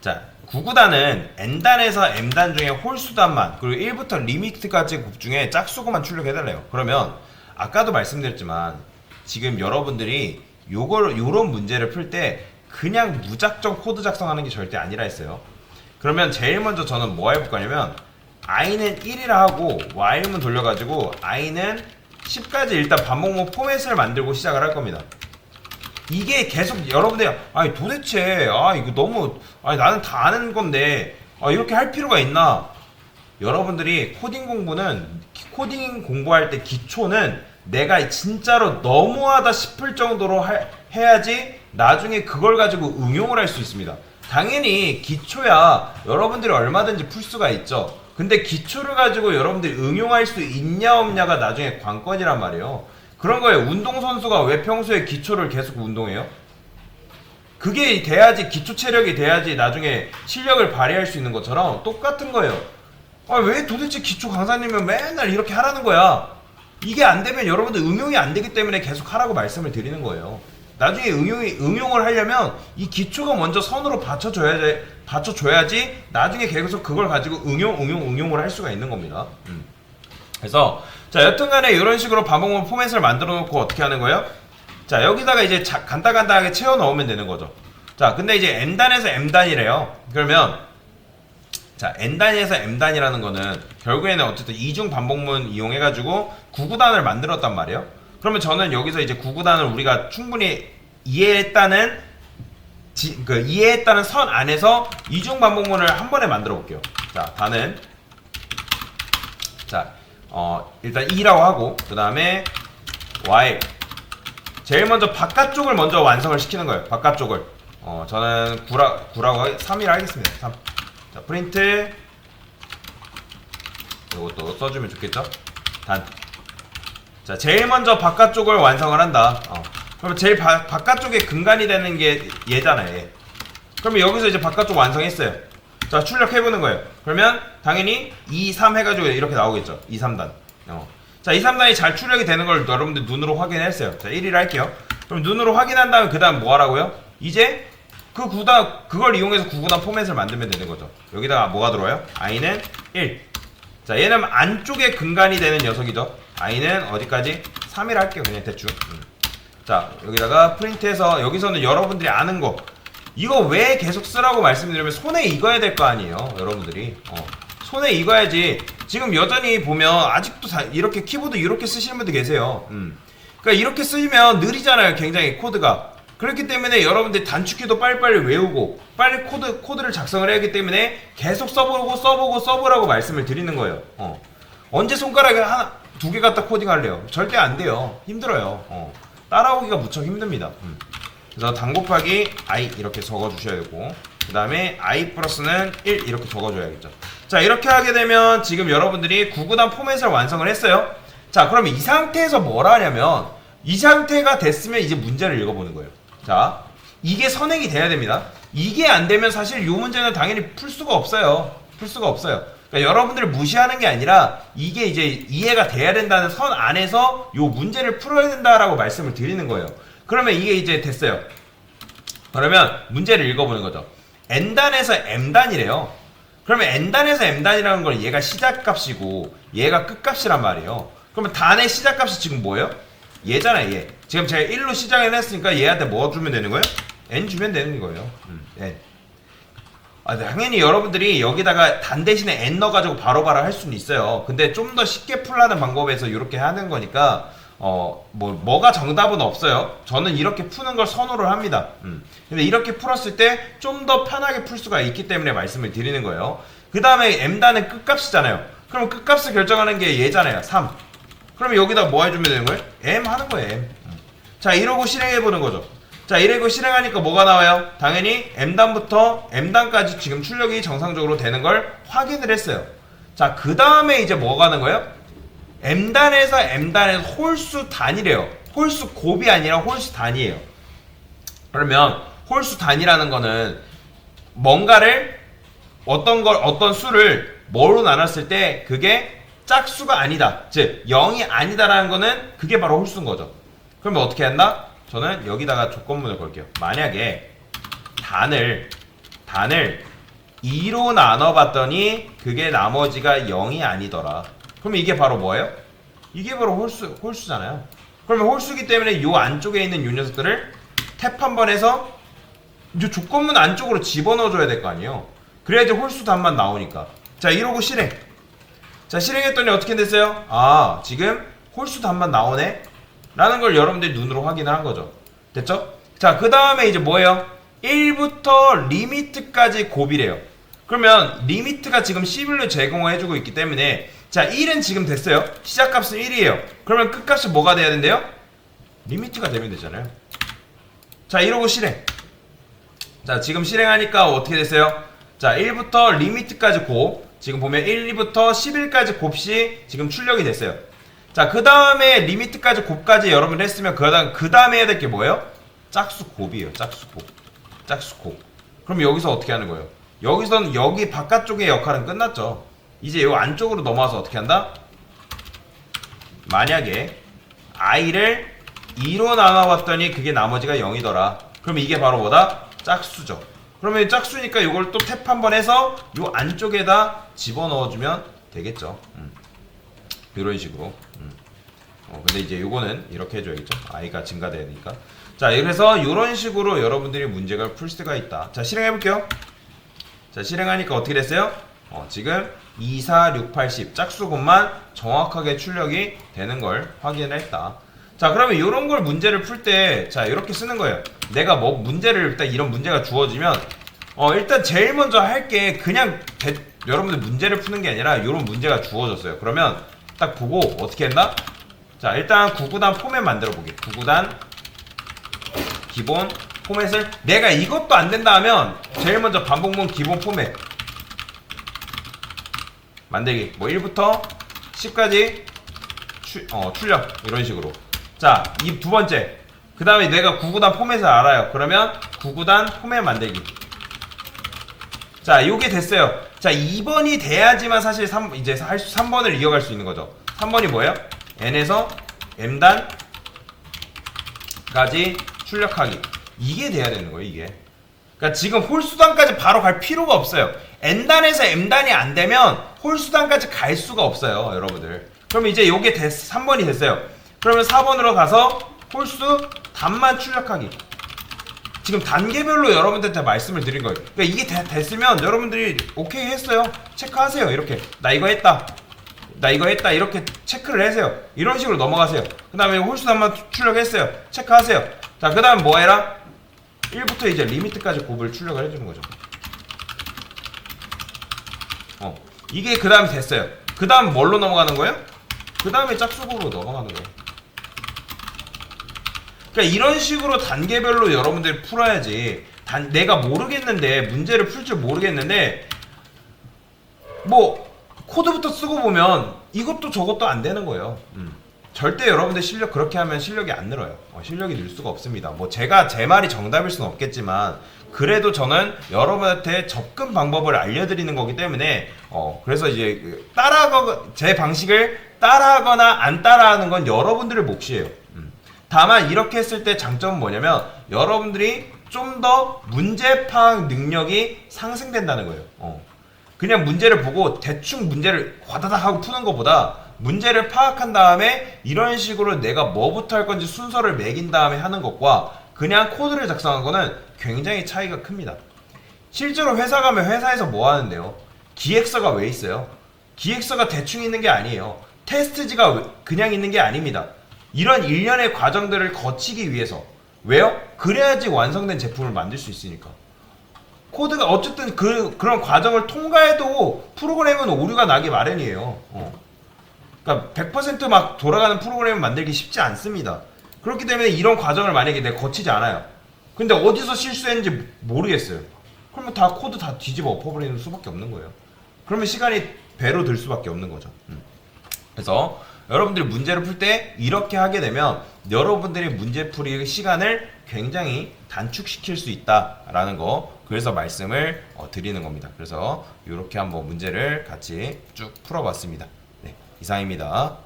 자, 9구단은 n단에서 m단 중에 홀수단만 그리고 1부터 리미트까지 곱 중에 짝수고만 출력해달래요. 그러면 아까도 말씀드렸지만 지금 여러분들이 요런 문제를 풀 때 그냥 무작정 코드 작성하는 게 절대 아니라 했어요. 그러면 제일 먼저 저는 뭐 해볼 거냐면 i는 1이라 하고 while문 돌려가지고 i는 10까지 일단 반복문 포맷을 만들고 시작을 할 겁니다. 이게 계속 여러분들이 아니 도대체 이거 너무 나는 다 아는 건데 이렇게 할 필요가 있나? 여러분들이 코딩 공부할 때 기초는 내가 진짜로 너무하다 싶을 정도로 해야지 나중에 그걸 가지고 응용을 할 수 있습니다. 당연히 기초야 여러분들이 얼마든지 풀 수가 있죠. 근데 기초를 가지고 여러분들이 응용할 수 있냐 없냐가 나중에 관건이란 말이에요. 그런 거예요. 운동선수가 왜 평소에 기초를 계속 운동해요? 그게 돼야지, 기초 체력이 돼야지 나중에 실력을 발휘할 수 있는 것처럼 똑같은 거예요. 왜 도대체 기초 강사님은 맨날 이렇게 하라는 거야? 이게 안 되면 여러분들 응용이 안 되기 때문에 계속 하라고 말씀을 드리는 거예요. 나중에 응용을 하려면 이 기초가 먼저 선으로 받쳐줘야지 나중에 계속 그걸 가지고 응용을 할 수가 있는 겁니다. 그래서 자 여튼간에 이런 식으로 반복문 포맷을 만들어 놓고 어떻게 하는 거예요? 자 여기다가 이제 간단하게 채워 넣으면 되는 거죠. 자 근데 이제 n단에서 m단이래요. 그러면 자 n단에서 m단이라는 거는 결국에는 어쨌든 이중 반복문 이용해가지고 9구단을 만들었단 말이에요. 그러면 저는 여기서 이제 9구단을 우리가 충분히 이해했다는 선 안에서 이중 반복문을 한 번에 만들어 볼게요. 자 단은 자 일단 2라고 하고 그 다음에 while 제일 먼저 바깥쪽을 먼저 완성을 시키는 거예요. 바깥쪽을 저는 9라고 3이라 하겠습니다. 3. 자 프린트 이것도 써주면 좋겠죠. 단. 자 제일 먼저 바깥쪽을 완성을 한다. 그러면 제일 바깥쪽에 근간이 되는 게 얘잖아요. 얘. 그러면 여기서 이제 바깥쪽 완성했어요. 자 출력해보는 거예요. 그러면 당연히 2, 3 해가지고 이렇게 나오겠죠. 2, 3단. 자 2, 3단이 잘 출력이 되는 걸 여러분들 눈으로 확인했어요. 자 1일 할게요. 그럼 눈으로 확인한 다음에 그 다음 뭐 하라고요? 이제 그걸 이용해서 9구단 포맷을 만들면 되는 거죠. 여기다가 뭐가 들어와요? i는 1. 자 얘는 안쪽에 근간이 되는 녀석이죠. i는 어디까지? 3이라 할게요. 그냥 대충. 자 여기다가 프린트해서 여기서는 여러분들이 아는 거 이거 왜 계속 쓰라고 말씀드리면 손에 익어야 될 거 아니에요. 여러분들이 손에 익어야지. 지금 여전히 보면 아직도 이렇게 키보드 이렇게 쓰시는 분들 계세요. 그러니까 이렇게 쓰면 느리잖아요. 굉장히 코드가. 그렇기 때문에 여러분들이 단축키도 빨리빨리 외우고 빨리 코드를 작성을 해야 하기 때문에 계속 써보라고 말씀을 드리는 거예요. 언제 손가락에 하나 두 개 갖다 코딩할래요? 절대 안 돼요. 힘들어요. 따라오기가 무척 힘듭니다. 그래서 단 곱하기 i 이렇게 적어주셔야 되고 그 다음에 i 플러스는 1 이렇게 적어줘야겠죠. 자 이렇게 하게 되면 지금 여러분들이 9구단 포맷을 완성을 했어요. 자 그러면 이 상태에서 뭘 하냐면 이 상태가 됐으면 이제 문제를 읽어보는 거예요. 자 이게 선행이 돼야 됩니다. 이게 안 되면 사실 이 문제는 당연히 풀 수가 없어요. 그러니까 여러분들을 무시하는 게 아니라 이게 이제 이해가 돼야 된다는 선 안에서 이 문제를 풀어야 된다라고 말씀을 드리는 거예요. 그러면 이게 이제 됐어요. 그러면 문제를 읽어보는 거죠. n단에서 m단이래요. 그러면 n단에서 m단이라는 건 얘가 시작값이고 얘가 끝값이란 말이에요. 그러면 단의 시작값이 지금 뭐예요? 얘잖아요. 얘. 지금 제가 1로 시작을 했으니까 얘한테 뭐 주면 되는 거예요? n 주면 되는 거예요. n. 당연히 여러분들이 여기다가 단 대신에 n 넣어가지고 바로바로 할 수는 있어요. 근데 좀 더 쉽게 풀라는 방법에서 이렇게 하는 거니까 뭐가 정답은 없어요. 저는 이렇게 푸는 걸 선호를 합니다. 근데 이렇게 풀었을 때 좀 더 편하게 풀 수가 있기 때문에 말씀을 드리는 거예요. 그 다음에 m단은 끝값이잖아요. 그럼 끝값을 결정하는 게 얘잖아요. 3. 그러면 여기다 뭐 해주면 되는 거예요? m 하는 거예요. m. 자 이러고 실행해보는 거죠. 자 이러고 실행하니까 뭐가 나와요? 당연히 m단부터 m단까지 지금 출력이 정상적으로 되는 걸 확인을 했어요. 자 그 다음에 이제 뭐가 하는 거예요? m단에서 홀수 단이래요. 홀수 곱이 아니라 홀수 단이에요. 그러면 홀수 단이라는 거는 뭔가를 어떤 수를 뭐로 나눴을 때 그게 짝수가 아니다. 즉 0이 아니다라는 거는 그게 바로 홀수인 거죠. 그러면 어떻게 한다? 저는 여기다가 조건문을 걸게요. 만약에 단을 2로 나눠봤더니 그게 나머지가 0이 아니더라. 그럼 이게 바로 뭐예요? 이게 바로 홀수잖아요. 그러면 홀수기 때문에 요 안쪽에 있는 요 녀석들을 탭 한 번 해서 이 조건문 안쪽으로 집어넣어줘야 될 거 아니에요. 그래야지 홀수 답만 나오니까. 자, 이러고 실행. 자, 실행했더니 어떻게 됐어요? 아, 지금 홀수 답만 나오네? 라는 걸 여러분들이 눈으로 확인을 한 거죠. 됐죠? 자, 그 다음에 이제 뭐예요? 1부터 리미트까지 곱이래요. 그러면 리미트가 지금 11로 제공을 해주고 있기 때문에 자, 1은 지금 됐어요. 시작값은 1이에요. 그러면 끝값이 뭐가 돼야 된대요? 리미트가 되면 되잖아요. 자, 이러고 실행. 자, 지금 실행하니까 어떻게 됐어요? 자, 1부터 리미트까지 곱. 지금 보면 1부터 11까지 곱시 지금 출력이 됐어요. 자, 그 다음에 리미트까지 곱까지 여러분 했으면 그 다음에 해야 될 게 뭐예요? 짝수 곱이에요. 짝수 곱. 짝수 곱. 그럼 여기서 어떻게 하는 거예요? 여기서는 여기 바깥쪽의 역할은 끝났죠. 이제 요 안쪽으로 넘어와서 어떻게 한다? 만약에 i를 2로 나눠봤더니 그게 나머지가 0이더라. 그럼 이게 바로 뭐다? 짝수죠. 그러면 짝수니까 이걸 또 탭 한번 해서 요 안쪽에다 집어넣어주면 되겠죠. 이런 식으로. 근데 이제 요거는 이렇게 해줘야겠죠. i가 증가돼야 되니까. 자, 그래서 이런 식으로 여러분들이 문제를 풀 수가 있다. 자, 실행해볼게요. 자, 실행하니까 어떻게 됐어요? 지금 2, 4, 6, 8, 10 짝수곱만 정확하게 출력이 되는 걸 확인을 했다. 자, 그러면 이런 걸 문제를 풀 때 자, 이렇게 쓰는 거예요. 내가 뭐 문제를 일단 이런 문제가 주어지면 일단 제일 먼저 할 게 그냥 여러분들 문제를 푸는 게 아니라 이런 문제가 주어졌어요. 그러면 딱 보고 어떻게 했나? 자, 일단 구구단 포맷 만들어 보게. 구구단 기본 포맷을 내가 이것도 안 된다 하면 제일 먼저 반복문 기본 포맷 만들기. 뭐 1부터 10까지 출력 이런 식으로. 자, 이 두 번째. 그 다음에 내가 구구단 포맷을 알아요. 그러면 구구단 포맷 만들기. 자, 요게 됐어요. 자, 2번이 돼야지만 사실 이제 3번을 이어갈 수 있는 거죠. 3번이 뭐예요? n에서 m단까지 출력하기. 이게 돼야 되는 거예요, 이게. 그러니까 지금 홀수단까지 바로 갈 필요가 없어요. n단에서 m단이 안 되면 홀수단까지 갈 수가 없어요, 여러분들. 그럼 이제 요게 3번이 됐어요. 그러면 4번으로 가서 홀수 단만 출력하기. 지금 단계별로 여러분들한테 말씀을 드린 거예요. 그러니까 이게 됐으면 여러분들이 오케이 했어요. 체크하세요. 이렇게 나 이거 했다. 나 이거 했다. 이렇게 체크를 하세요. 이런 식으로 넘어가세요. 그 다음에 홀수 단만 출력했어요. 체크하세요. 자, 그 다음 뭐 해라? 1부터 이제 리미트까지 곱을 출력을 해주는 거죠. 이게 그 다음에 됐어요. 그 다음 뭘로 넘어가는 거예요? 그 다음에 짝수곱으로 넘어가는 거예요. 그러니까 이런 식으로 단계별로 여러분들이 풀어야지. 내가 모르겠는데 문제를 풀 줄 모르겠는데 뭐 코드부터 쓰고 보면 이것도 저것도 안 되는 거예요. 절대 여러분들 실력 그렇게 하면 실력이 안 늘어요. 실력이 늘 수가 없습니다. 뭐 제가 제 말이 정답일 수는 없겠지만 그래도 저는 여러분한테 접근 방법을 알려드리는 거기 때문에 그래서 이제 제 방식을 따라하거나 안 따라하는 건 여러분들의 몫이에요. 다만 이렇게 했을 때 장점은 뭐냐면 여러분들이 좀 더 문제 파악 능력이 상승된다는 거예요. 그냥 문제를 보고 대충 문제를 화다닥 하고 푸는 것보다 문제를 파악한 다음에 이런 식으로 내가 뭐부터 할 건지 순서를 매긴 다음에 하는 것과 그냥 코드를 작성한 거는 굉장히 차이가 큽니다. 실제로 회사 가면 회사에서 뭐 하는데요? 기획서가 왜 있어요? 기획서가 대충 있는 게 아니에요. 테스트지가 그냥 있는 게 아닙니다. 이런 일련의 과정들을 거치기 위해서. 왜요? 그래야지 완성된 제품을 만들 수 있으니까. 코드가 어쨌든 그런 과정을 통과해도 프로그램은 오류가 나기 마련이에요. 그러니까 100% 돌아가는 프로그램을 만들기 쉽지 않습니다. 그렇기 때문에 이런 과정을 만약에 내가 거치지 않아요. 근데 어디서 실수했는지 모르겠어요. 그러면 코드 다 뒤집어 엎어버리는 수밖에 없는 거예요. 그러면 시간이 배로 들 수밖에 없는 거죠. 그래서 여러분들이 문제를 풀 때 이렇게 하게 되면 여러분들이 문제풀이 시간을 굉장히 단축시킬 수 있다라는 거, 그래서 말씀을 드리는 겁니다. 그래서 이렇게 한번 문제를 같이 쭉 풀어봤습니다. 네, 이상입니다.